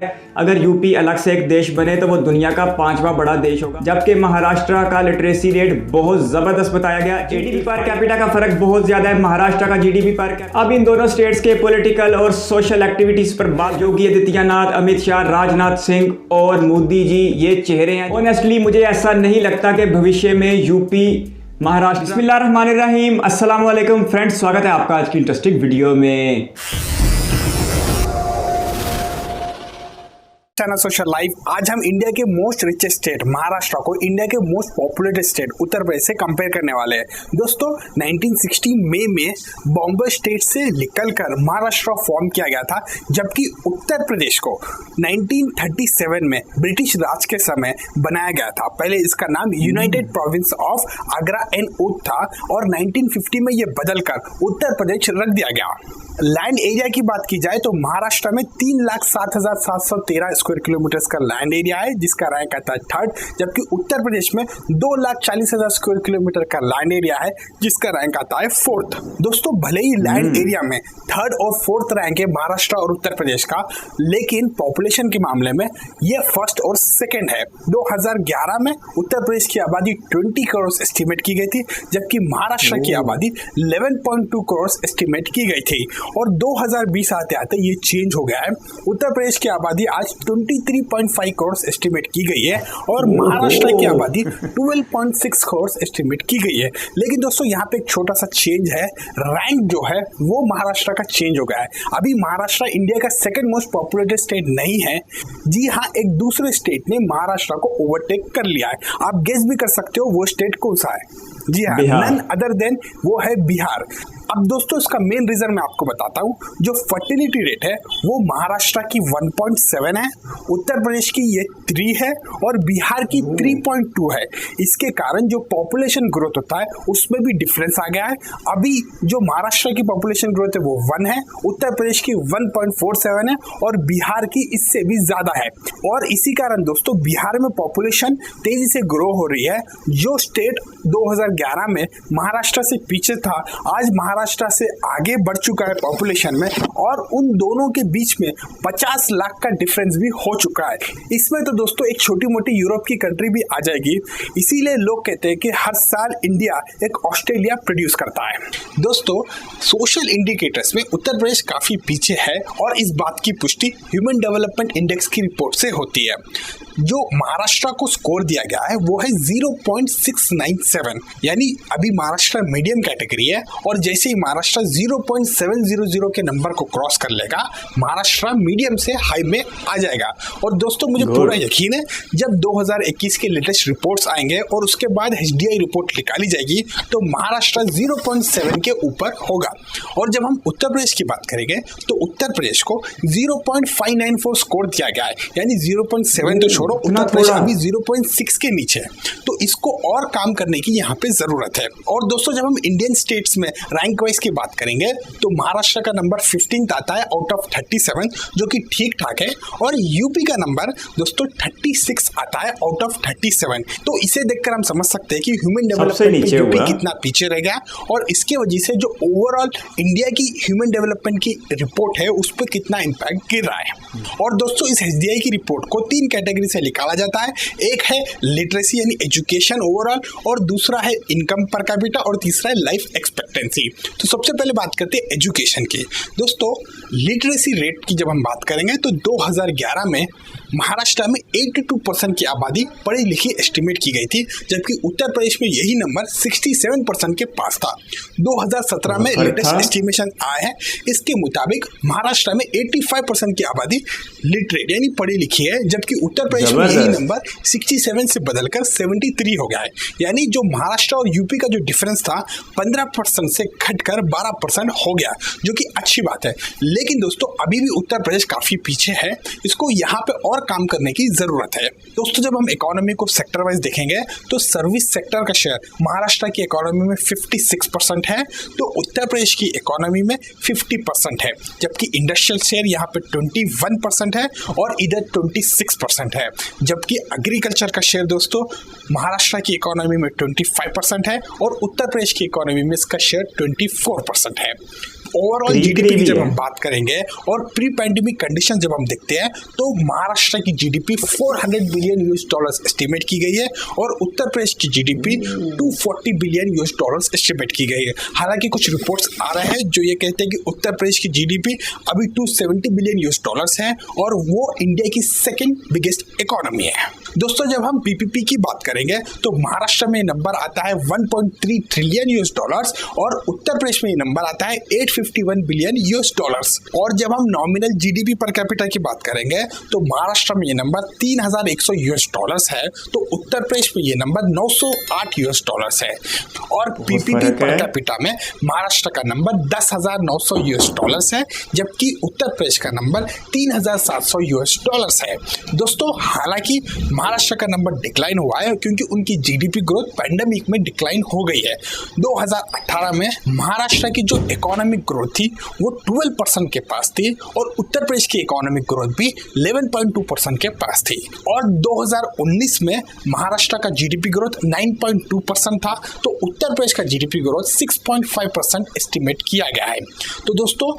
अगर यूपी अलग से एक देश बने तो वो दुनिया का 5वां बड़ा देश होगा। जबकि महाराष्ट्र का लिटरेसी रेट बहुत जबरदस्त बताया गया। जीडीपी पर कैपिटा का फर्क बहुत ज्यादा है महाराष्ट्र का जीडीपी पर। अब इन दोनों स्टेट्स के पॉलिटिकल और सोशल एक्टिविटीज पर बात। योगी आदित्यनाथ, अमित शाह, राजनाथ सिंह और मोदी जी ये चेहरे हैं। ऑनेस्टली मुझे ऐसा नहीं लगता कि भविष्य में यूपी महाराष्ट्र। बिस्मिल्लाहिर्रहमानिर्रहीम, अस्सलाम वालेकुम फ्रेंड्स, स्वागत है आपका आज की इंटरेस्टिंग वीडियो में। Social life. आज हम इंडिया के मोस्ट रिचेस्ट स्टेट महाराष्ट्र को इंडिया के most populated state Uttar Pradesh से कंपेयर करने वाले हैं। दोस्तों 1960 मई में बॉम्बे स्टेट से निकलकर महाराष्ट्र फॉर्म किया गया था, जबकि उत्तर प्रदेश को 1937 में ब्रिटिश राज के समय बनाया गया था। पहले इसका नाम United province of Agra and Oudh था और 1950 में यह बदलकर उत्तर प्रदेश रख दिया गया। लैंड एरिया की बात की जाए तो महाराष्ट्र में 3,07,713 स्क्वायर किलोमीटर का लैंड एरिया है, जिसका रैंक आता है थर्ड, जबकि उत्तर प्रदेश में 2,40,000 स्क्वायर किलोमीटर का लैंड एरिया है, जिसका रैंक आता है फोर्थ। दोस्तों भले ही लैंड एरिया में थर्ड और फोर्थ रैंक है महाराष्ट्र और उत्तर प्रदेश का, लेकिन पॉपुलेशन के मामले में ये फर्स्ट और सेकेंड है। 2011 में उत्तर प्रदेश की आबादी 20 करोड़ एस्टिमेट की गई थी, जबकि महाराष्ट्र की आबादी 11.2 करोड़ एस्टिमेट की गई थी। और 2020 आते आते ये चेंज हो गया है। उत्तर प्रदेश की आबादी आज 23.5 करोड़ एस्टिमेट की गई है और महाराष्ट्र की आबादी 12.6 करोड़ एस्टिमेट की गई है। लेकिन दोस्तों यहाँ पे एक छोटा सा चेंज है, रैंक जो है वो महाराष्ट्र का चेंज हो गया है। अभी महाराष्ट्र इंडिया का सेकंड मोस्ट पॉपुलेटेड स्टेट नहीं है। जी हाँ, एक दूसरे स्टेट ने महाराष्ट्र को ओवरटेक कर लिया है। आप गेस भी कर सकते हो वो स्टेट कौन सा है। जी हाँ, नन अदर देन वो है बिहार। अब दोस्तों इसका मेन रीजन मैं आपको बताता हूँ। जो फर्टिलिटी रेट है वो महाराष्ट्र की 1.7 है, उत्तर प्रदेश की ये 3 है और बिहार की 3.2 है। इसके कारण जो पॉपुलेशन ग्रोथ होता है उसमें भी डिफरेंस आ गया है। अभी जो महाराष्ट्र की पॉपुलेशन ग्रोथ है वो 1 है, उत्तर प्रदेश की 1.47 है और बिहार की इससे भी ज्यादा है। और इसी कारण दोस्तों बिहार में पॉपुलेशन तेजी से ग्रो हो रही है। जो स्टेट 2011 में महाराष्ट्र से पीछे था, आज महाराष्ट्र से आगे बढ़ चुका है पॉपुलेशन में, और उन दोनों के बीच में 50 लाख का डिफरेंस भी हो चुका है। इसमें तो दोस्तों एक छोटी मोटी यूरोप की कंट्री भी आ जाएगी। इसीलिए लोग कहते हैं कि हर साल इंडिया एक ऑस्ट्रेलिया प्रोड्यूस करता है। दोस्तों सोशल इंडिकेटर्स में उत्तर प्रदेश काफी पीछे है और इस बात की पुष्टि ह्यूमन डेवलपमेंट इंडेक्स की रिपोर्ट से होती है। जो महाराष्ट्र को स्कोर दिया गया है वो है 0.697, यानी अभी महाराष्ट्र मीडियम कैटेगरी है और जैसे ही महाराष्ट्र 0.700 के नंबर को क्रॉस कर लेगा, महाराष्ट्र मीडियम से हाई में आ जाएगा। और दोस्तों मुझे पूरा यकीन है जब 2021 के लेटेस्ट रिपोर्ट्स आएंगे और उसके बाद HDI रिपोर्ट निकाली जाएगी तो महाराष्ट्र 0.7 के ऊपर होगा। और जब हम उत्तर प्रदेश की बात करेंगे तो उत्तर प्रदेश को 0.594 स्कोर दिया गया है, यानी 0.7 तो छोड़ो, उत्तर प्रदेश अभी 0.6 के नीचे है। तो इसको और काम करने की यहाँ पे जरूरत है। और दोस्तों जब हम इंडियन स्टेट्स में रैंक वाइज की बात करेंगे तो महाराष्ट्र का नंबर 15th आता है आउट ऑफ 37, जो कि ठीक ठाक है, और यूपी का नंबर दोस्तों 36 आता है आउट ऑफ 37। तो इसे देखकर हम समझ सकते हैं कि ह्यूमन डेवलपमेंट में यूपी कितना पीछे रह गया और इसके वजह से जो ओवरऑल इंडिया की ह्यूमन डेवलपमेंट की रिपोर्ट है उस पर कितना इम्पैक्ट गिर रहा है। और दोस्तों इस HDI की रिपोर्ट को 3 कैटेगरी से निकाला जाता है। एक है लिटरेसी यानी एजुकेशन ओवरऑल, और दूसरा है इनकम पर कैपिटा, और तीसरा है लाइफ एक्सपेक्टेंसी। तो सबसे पहले बात करते हैं एजुकेशन की। दोस्तों लिटरेसी रेट की जब हम बात करेंगे तो 2011 में महाराष्ट्र में 82% की आबादी पढ़ी लिखी एस्टिमेट की गई थी, जबकि उत्तर प्रदेश में यही नंबर 67% के पास था। 2017 में लेटेस्ट एस्टिमेशन आया है, इसके मुताबिक महाराष्ट्र में 85% की आबादी लिटरेट यानी पढ़ी लिखी है, जबकि उत्तर प्रदेश में यही नंबर 67 से बदलकर 73 हो गया है। यानी जो महाराष्ट्र और यूपी का जो डिफरेंस था 15% से घटकर 12% हो गया, जो कि अच्छी बात है। लेकिन दोस्तों अभी भी उत्तर प्रदेश काफी पीछे है, इसको यहाँ पे और काम करने की जरूरत है। दोस्तों जब हम इकोनॉमी को सेक्टर वाइज देखेंगे तो सर्विस सेक्टर का शेयर महाराष्ट्र की इकोनॉमी में 56% है, तो उत्तर प्रदेश की इकोनॉमी में 50% है, जबकि इंडस्ट्रियल शेयर यहाँ पे 21% है और इधर 26% है। जबकि एग्रीकल्चर का शेयर दोस्तों महाराष्ट्र की इकोनॉमी में 25% है और उत्तर प्रदेश की इकोनॉमी में इसका शेयर 24% है। ओवरऑल जीडीपी की जब हम बात करेंगे और प्री पैंडेमिक कंडीशन जब हम देखते हैं तो महाराष्ट्र की GDP 400 billion US dollars estimate की गई है और उत्तर प्रदेश की GDP 240 billion US dollars estimate की गई है। हालांकि कुछ रिपोर्ट्स आ रहे हैं जो ये कहते हैं कि उत्तर प्रदेश की जीडीपी अभी 270 बिलियन यूएस डॉलर्स है और वो इंडिया की सेकेंड बिगेस्ट इकोनॉमी है। दोस्तों जब हम पीपीपी की बात करेंगे तो महाराष्ट्र में नंबर आता है 1.3 ट्रिलियन यूएस डॉलर्स और उत्तर प्रदेश में ये नंबर आता है 851 बिलियन यूएस डॉलर्स। और जब हम नॉमिनल जीडीपी पर कैपिटा की बात करेंगे तो महाराष्ट्र में ये नंबर 3100 यूएस डॉलर्स है तो उत्तर प्रदेश में ये नंबर 908 यूएस डॉलर्स है। और पीपीपी पर कैपिटा में महाराष्ट्र का नंबर 10,900 यूएस डॉलर्स है जबकि उत्तर प्रदेश का नंबर 3,700 यूएस डॉलर्स है। दोस्तों हालांकि महाराष्ट्र का नंबर डिक्लाइन हुआ है क्योंकि उनकी जीडीपी ग्रोथ पैंडेमिक में डिक्लाइन हो गई है। 2018 में महाराष्ट्र की जो इकोनॉमिक ग्रोथ थी वो 12% के पास थी और उत्तर प्रदेश की इकोनॉमिक ग्रोथ भी 11.2% के पास थी। और 2019 में महाराष्ट्र का जीडीपी ग्रोथ 9.2% था तो उत्तर प्रदेश का जीडीपी ग्रोथ 6.5% एस्टिमेट किया गया है। तो दोस्तों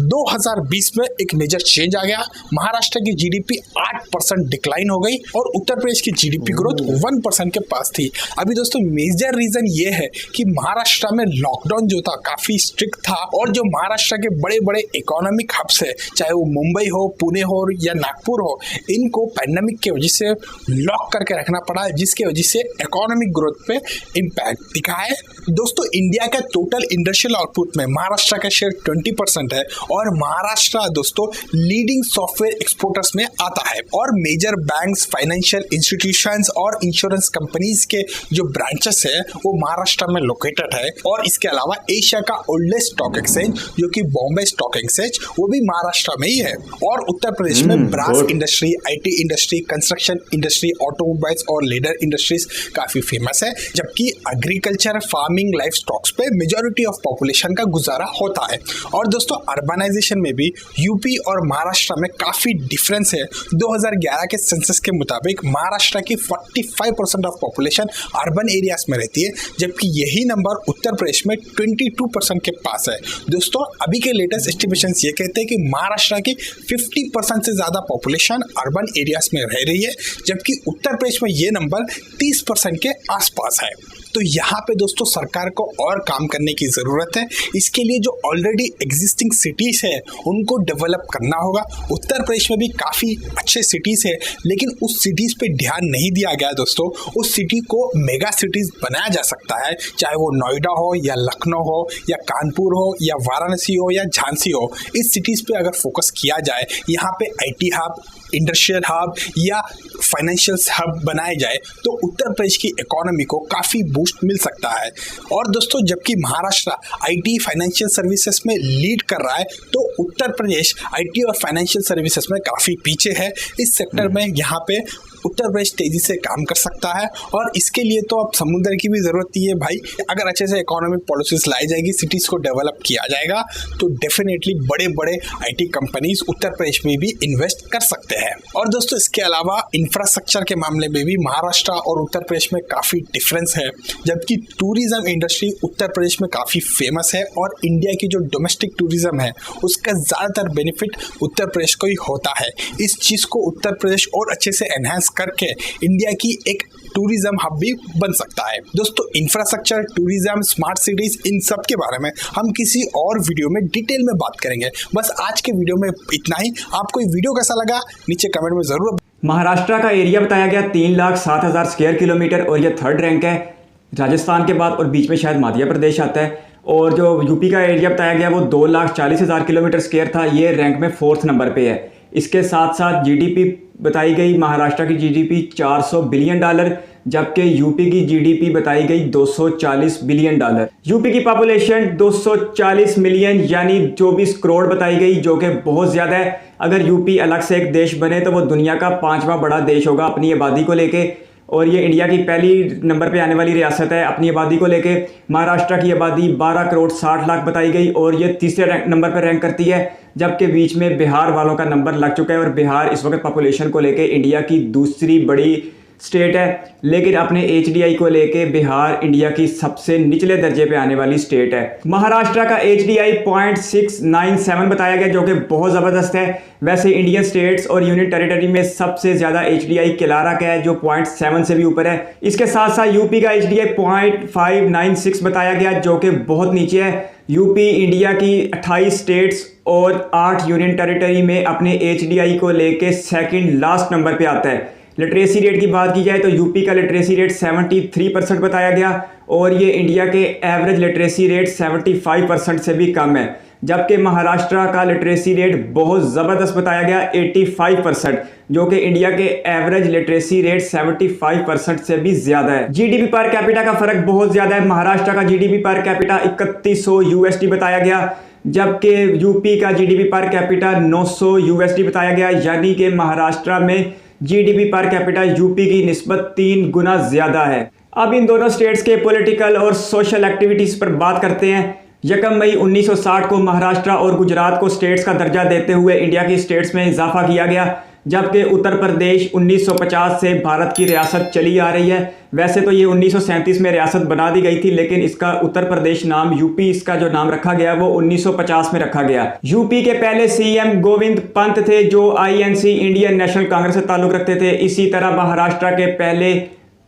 2020 में एक मेजर चेंज आ गया, महाराष्ट्र की जीडीपी 8% डिक्लाइन हो गई और उत्तर प्रदेश की जीडीपी ग्रोथ 1% के पास थी। अभी दोस्तों मेजर रीजन ये है कि महाराष्ट्र में लॉकडाउन जो था काफी स्ट्रिक्ट था और जो महाराष्ट्र के बड़े बड़े इकोनॉमिक हब्स है चाहे वो मुंबई हो, पुणे हो या नागपुर हो, इनको पैंडेमिक की वजह से लॉक करके रखना पड़ा जिसकी वजह से इकोनॉमिक ग्रोथ पे इम्पैक्ट दिखा है। दोस्तों इंडिया का टोटल इंडस्ट्रियल आउटपुट में महाराष्ट्र का शेयर 20% है और महाराष्ट्र दोस्तों लीडिंग सॉफ्टवेयर एक्सपोर्टर्स में आता है और मेजर बैंक्स, फाइनेंशियल इंस्टीट्यूशंस और इंश्योरेंस कंपनीज के जो ब्रांचेस है वो महाराष्ट्र में लोकेटेड है। और इसके अलावा एशिया का ओल्डेस्ट स्टॉक एक्सचेंज जो कि बॉम्बे स्टॉक एक्सचेंज वो भी महाराष्ट्र में ही है। और उत्तर प्रदेश में brass industry, IT industry, construction industry, automobiles और लेदर इंडस्ट्रीज काफी फेमस है जबकि एग्रीकल्चर, फार्मिंग, लाइफ स्टॉक्स पे मेजॉरिटी ऑफ पॉपुलेशन का गुजारा होता है। और दोस्तों अर्बनाइजेशन में भी यूपी और महाराष्ट्र में काफी डिफरेंस है। 2011 के सेंसस के मुताबिक महाराष्ट्र की 45% ऑफ पॉपुलेशन अर्बन एरियाज में रहती है जबकि यही नंबर उत्तर प्रदेश में 22% के पास है। दोस्तों अभी के लेटेस्ट एस्टिमेशंस ये कहते हैं कि महाराष्ट्र की 50% से ज्यादा पॉपुलेशन अर्बन एरियाज में रह रही है जबकि उत्तर प्रदेश में ये नंबर 30% के आसपास है। तो यहाँ पे दोस्तों सरकार को और काम करने की ज़रूरत है। इसके लिए जो ऑलरेडी एग्जिस्टिंग सिटीज़ है उनको डेवलप करना होगा। उत्तर प्रदेश में भी काफ़ी अच्छे सिटीज़ है लेकिन उस सिटीज़ पे ध्यान नहीं दिया गया दोस्तों। उस सिटी को मेगा सिटीज़ बनाया जा सकता है, चाहे वो नोएडा हो या लखनऊ हो या कानपुर हो या वाराणसी हो या झांसी हो। इस सिटीज़ पे अगर फोकस किया जाए, यहाँ पे आईटी हब, इंडस्ट्रियल हब या फाइनेंशियल हब बनाए जाए तो उत्तर प्रदेश की इकोनॉमी को काफ़ी बूस्ट मिल सकता है। और दोस्तों जबकि महाराष्ट्र आईटी फाइनेंशियल सर्विसेज में लीड कर रहा है तो उत्तर प्रदेश आईटी और फाइनेंशियल सर्विसेज में काफ़ी पीछे है। इस सेक्टर में यहाँ पे उत्तर प्रदेश तेजी से काम कर सकता है और इसके लिए तो अब समुद्र की भी जरूरत नहीं है भाई। अगर अच्छे से इकोनॉमिक पॉलिसीज लाई जाएगी, सिटीज को डेवलप किया जाएगा तो डेफिनेटली बड़े बड़े आईटी कंपनीज उत्तर प्रदेश में भी इन्वेस्ट कर सकते हैं। और दोस्तों इसके अलावा इंफ्रास्ट्रक्चर के मामले में भी महाराष्ट्र और उत्तर प्रदेश में काफ़ी डिफरेंस है। जबकि टूरिज्म इंडस्ट्री उत्तर प्रदेश में काफ़ी फेमस है और इंडिया की जो डोमेस्टिक टूरिज्म है उसका ज़्यादातर बेनिफिट उत्तर प्रदेश को ही होता है। इस चीज़ को उत्तर प्रदेश और अच्छे से एनहांस करके इंडिया की एक टूरिज्म हब भी बन सकता है। दोस्तों इंफ्रास्ट्रक्चर, टूरिज्म, स्मार्ट सिटीज, इन सब के बारे में हम किसी और वीडियो में डिटेल में बात करेंगे। बस आज के वीडियो में इतना ही। आपको ये वीडियो कैसा लगा नीचे कमेंट में जरूर। महाराष्ट्र का एरिया बताया गया 3,07,000 स्क्वायर किलोमीटर और ये थर्ड रैंक है राजस्थान के बाद और बीच में शायद मध्य प्रदेश आता है। और जो यूपी का एरिया बताया गया वो 2,40,000 किलोमीटर स्क्वायर था, ये रैंक में 4th नंबर पे है। इसके साथ साथ जीडीपी बताई गई, महाराष्ट्र की जीडीपी $400 बिलियन जबकि यूपी की जीडीपी बताई गई $240 बिलियन। यूपी की पॉपुलेशन 240 मिलियन यानी 24 करोड़ बताई गई जो कि बहुत ज़्यादा है। अगर यूपी अलग से एक देश बने तो वो दुनिया का 5वां बड़ा देश होगा अपनी आबादी को लेके और ये इंडिया की पहली नंबर पे आने वाली रियासत है अपनी आबादी को लेके। महाराष्ट्र की आबादी 12 करोड़ 60 लाख बताई गई और ये तीसरे नंबर पर रैंक करती है जबकि बीच में बिहार वालों का नंबर लग चुका है और बिहार इस वक्त पॉपुलेशन को लेके इंडिया की दूसरी बड़ी स्टेट है, लेकिन अपने HDI को लेके बिहार इंडिया की सबसे निचले दर्जे पे आने वाली स्टेट है। महाराष्ट्र का HDI 0.697 बताया गया, जो कि बहुत ज़बरदस्त है। वैसे इंडियन स्टेट्स और यूनियन टेरिटरी में सबसे ज़्यादा HDI केलारा का है, जो 0.7 से भी ऊपर है। इसके साथ साथ यूपी का HDI 0.596 बताया गया, जो कि बहुत नीचे है। यूपी इंडिया की 28 स्टेट्स और 8 यूनियन टेरिटरी में अपने HDI को लेके सेकंड लास्ट नंबर पे आता है। लिटरेसी रेट की बात की जाए तो यूपी का लिटरेसी रेट 73% बताया गया, और ये इंडिया के एवरेज लिटरेसी रेट 75% से भी कम है। जबकि महाराष्ट्र का लिटरेसी रेट बहुत ज़बरदस्त बताया गया 85%, जो कि इंडिया के एवरेज लिटरेसी रेट 75% से भी ज़्यादा है। GDP पर कैपिटा का फ़र्क बहुत ज़्यादा है। महाराष्ट्र का GDP पर कैपिटा 3100 USD बताया गया, जबकि यूपी का GDP पर कैपिटा 900 USD बताया गया। यानी कि महाराष्ट्र में GDP पर कैपिटा यूपी की निस्बत 3 गुना ज़्यादा है। अब इन दोनों स्टेट्स के पॉलिटिकल और सोशल एक्टिविटीज़ पर बात करते हैं। 1 मई 1960 को महाराष्ट्र और गुजरात को स्टेट्स का दर्जा देते हुए इंडिया की स्टेट्स में इजाफा किया गया, जबकि उत्तर प्रदेश 1950 से भारत की रियासत चली आ रही है। वैसे तो ये 1937 में रियासत बना दी गई थी, लेकिन इसका उत्तर प्रदेश नाम यूपी इसका जो नाम रखा गया वो 1950 में रखा गया। यूपी के पहले CM गोविंद पंत थे, जो INC इंडियन नेशनल कांग्रेस से ताल्लुक रखते थे। इसी तरह महाराष्ट्र के पहले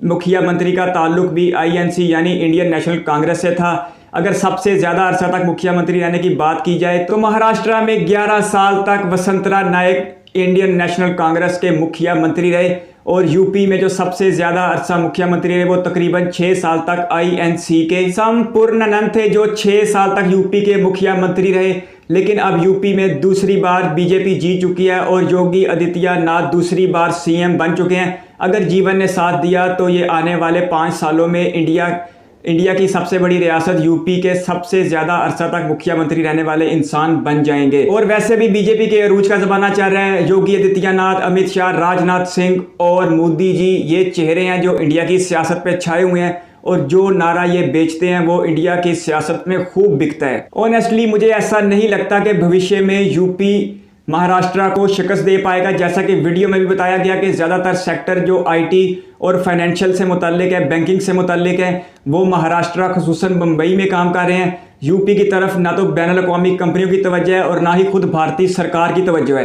मुखिया मंत्री का ताल्लुक भी INC यानी इंडियन नेशनल कांग्रेस से था। अगर सबसे ज़्यादा अरसा तक मुखिया रहने की बात की जाए तो महाराष्ट्र में 11 साल तक वसंतराव नायक इंडियन नेशनल कांग्रेस के मुखिया मंत्री रहे, और यूपी में जो सबसे ज़्यादा अरसा मुखिया रहे वो तकरीबन 6 साल तक INC के संपूर्णानंद थे, जो 6 साल तक यूपी के मुखिया मंत्री रहे। लेकिन अब यूपी में दूसरी बार बीजेपी जीत चुकी है और योगी आदित्यनाथ दूसरी बार CM बन चुके हैं। अगर जीवन ने साथ दिया तो ये आने वाले 5 सालों में इंडिया की सबसे बड़ी रियासत यूपी के सबसे ज़्यादा अरसा तक मुखिया मंत्री रहने वाले इंसान बन जाएंगे। और वैसे भी बीजेपी के अरूज का ज़माना चल रहा है। योगी आदित्यनाथ, अमित शाह, राजनाथ सिंह और मोदी जी ये चेहरे हैं जो इंडिया की सियासत पे छाए हुए हैं, और जो नारा ये बेचते हैं वो इंडिया की सियासत में खूब बिकता है। ऑनेस्टली मुझे ऐसा नहीं लगता कि भविष्य में यूपी महाराष्ट्र को शिकस्त दे पाएगा। जैसा कि वीडियो में भी बताया गया कि ज़्यादातर सेक्टर जो IT और फाइनेंशियल से मुतल्लिक है, बैंकिंग से मुतल्लिक है, वो महाराष्ट्र खुसूसन मुंबई में काम कर रहे हैं। यूपी की तरफ ना तो बैनुल-अक़वामी कंपनियों की तवज्जो है और ना ही खुद भारतीय सरकार की तवज्जो है।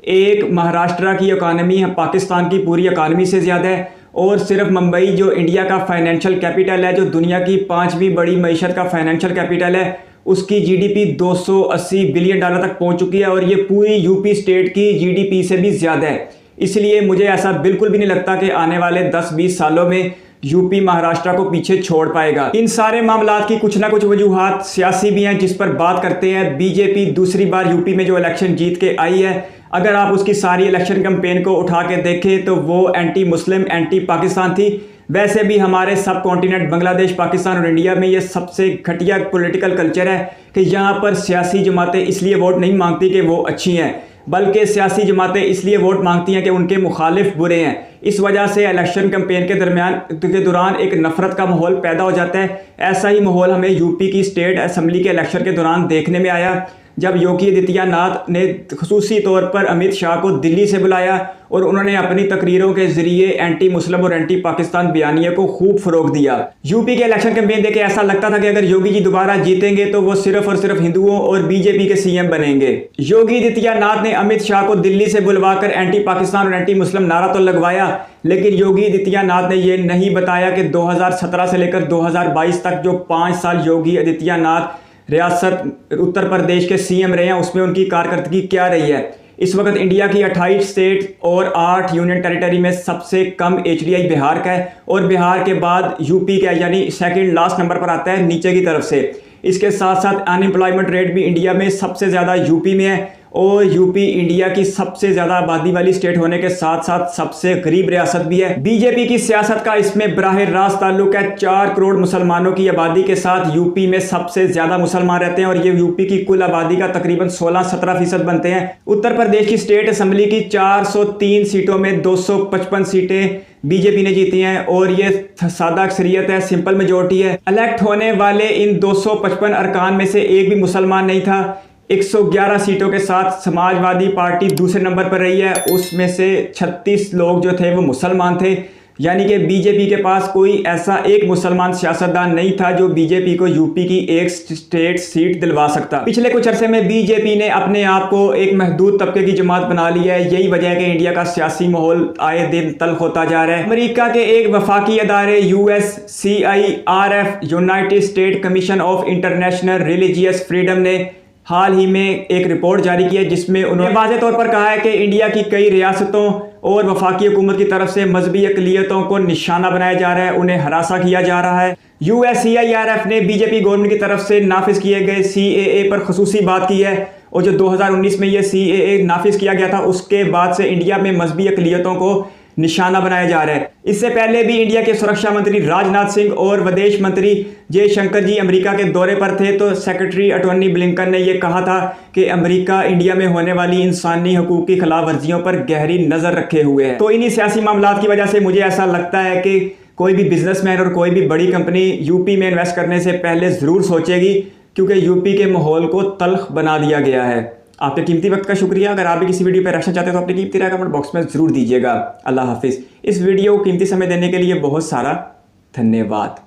एक महाराष्ट्र की इकानमी पाकिस्तान की पूरी इकानमी से ज़्यादा है, और सिर्फ मुंबई जो इंडिया का फाइनेंशियल कैपिटल है, जो दुनिया की 5वीं बड़ी मईशत का फाइनेंशियल कैपिटल है, उसकी GDP 280 बिलियन डॉलर तक पहुंच चुकी है, और ये पूरी यूपी स्टेट की GDP से भी ज़्यादा है। इसलिए मुझे ऐसा बिल्कुल भी नहीं लगता कि आने वाले 10-20 सालों में यूपी महाराष्ट्र को पीछे छोड़ पाएगा। इन सारे मामलात की कुछ ना कुछ वजूहात सियासी भी हैं, जिस पर बात करते हैं। बीजेपी दूसरी बार यूपी में जो इलेक्शन जीत के आई है, अगर आप उसकी सारी इलेक्शन कैंपेन को उठा के देखें तो वो एंटी मुस्लिम, एंटी पाकिस्तान थी। वैसे भी हमारे सब कॉन्टिनेंट बांग्लादेश, पाकिस्तान और इंडिया में ये सबसे घटिया पॉलिटिकल कल्चर है कि यहाँ पर सियासी जमातें इसलिए वोट नहीं मांगती कि वो अच्छी हैं, बल्कि सियासी जमातें इसलिए वोट मांगती हैं कि उनके मुखालिफ बुरे हैं। इस वजह से इलेक्शन कैंपेन के दौरान एक नफरत का माहौल पैदा हो जाता है। ऐसा ही माहौल हमें यूपी की स्टेट असेंबली के इलेक्शन के दौरान देखने में आया, जब योगी आदित्यनाथ ने खुसूसी तौर पर अमित शाह को दिल्ली से बुलाया और उन्होंने अपनी तकरीरों के जरिए एंटी मुस्लिम और एंटी पाकिस्तान बयानिया को खूब फरोग दिया। यूपी के इलेक्शन कैंपेन देखे ऐसा लगता था कि अगर योगी जी दोबारा जीतेंगे तो वो सिर्फ और सिर्फ हिंदुओं और बीजेपी के CM बनेंगे। योगी आदित्यनाथ ने अमित शाह को दिल्ली से बुलवाकर एंटी पाकिस्तान और एंटी मुस्लिम नारा तो लगवाया, लेकिन योगी आदित्यनाथ ने यह नहीं बताया कि 2017 से लेकर 2022 तक जो 5 साल योगी आदित्यनाथ रियासत उत्तर प्रदेश के CM रहे हैं, उसमें उनकी कारकर्दगी क्या रही है। इस वक्त इंडिया की 28 स्टेट और 8 यूनियन टेरिटरी में सबसे कम HDI बिहार का है, और बिहार के बाद यूपी का यानी सेकंड लास्ट नंबर पर आता है नीचे की तरफ से। इसके साथ साथ अनएम्प्लॉयमेंट रेट भी इंडिया में सबसे ज़्यादा यूपी में है, और यूपी इंडिया की सबसे ज़्यादा आबादी वाली स्टेट होने के साथ साथ सबसे गरीब रियासत भी है। बीजेपी की सियासत का इसमें बराह रास्त ताल्लुक है। 4 करोड़ मुसलमानों की आबादी के साथ यूपी में सबसे ज़्यादा मुसलमान रहते हैं, और ये यूपी की कुल आबादी का तकरीबन 16-17% बनते हैं। उत्तर प्रदेश की स्टेट असेंबली की 403 सीटों में 255 सीटें बीजेपी ने जीती हैं, और ये सादा अक्सरियत है, सिंपल मेजोरिटी है। इलेक्ट होने वाले इन 255 अरकान में से एक भी मुसलमान नहीं था। 111 सीटों के साथ समाजवादी पार्टी दूसरे नंबर पर रही है, उसमें से 36 लोग जो थे वो मुसलमान थे, यानी कि बीजेपी के पास कोई ऐसा एक मुसलमान सियासतदान नहीं था जो बीजेपी को यूपी की एक स्टेट सीट दिलवा सकता। पिछले कुछ अरसे में बीजेपी ने अपने आप को एक महदूद तबके की जमात बना लिया है। यही वजह है कि इंडिया का सियासी माहौल आए दिन तल्ख होता जा रहा है। अमेरिका के एक वफाकी अदारे USCIRF United state commission of international religious freedom ने हाल ही में एक रिपोर्ट जारी की है, जिसमें उन्होंने वाज़ेह तौर पर कहा है कि इंडिया की कई रियासतों और वफाकी हुकूमत की तरफ से मजहबी अक़लियतों को निशाना बनाया जा रहा है, उन्हें हरासा किया जा रहा है। USCIRF ने बीजेपी गवर्नमेंट की तरफ से नाफिज किए गए CAA पर खसूसी बात की है, और जो 2019 में ये CAA नाफिज किया गया था उसके बाद से इंडिया में मजहबी अक़लियतों को निशाना बनाया जा रहा है। इससे पहले भी इंडिया के सुरक्षा मंत्री राजनाथ सिंह और विदेश मंत्री जयशंकर जी अमेरिका के दौरे पर थे, तो सेक्रेटरी अटॉर्नी ब्लिंकन ने यह कहा था कि अमेरिका इंडिया में होने वाली इंसानी हकूक की खिलाफ वर्जियों पर गहरी नज़र रखे हुए है। तो इन्हीं सियासी मामलात की वजह से मुझे ऐसा लगता है कि कोई भी बिजनेसमैन और कोई भी बड़ी कंपनी यूपी में इन्वेस्ट करने से पहले ज़रूर सोचेगी, क्योंकि यूपी के माहौल को तल्ख बना दिया गया है। आपके कीमती वक्त का शुक्रिया। अगर आप भी किसी वीडियो पर रिएक्शन चाहते हैं तो अपनी कीमती राय कमेंट बॉक्स में ज़रूर दीजिएगा। अल्लाह हाफिज़। इस वीडियो को कीमती समय देने के लिए बहुत सारा धन्यवाद।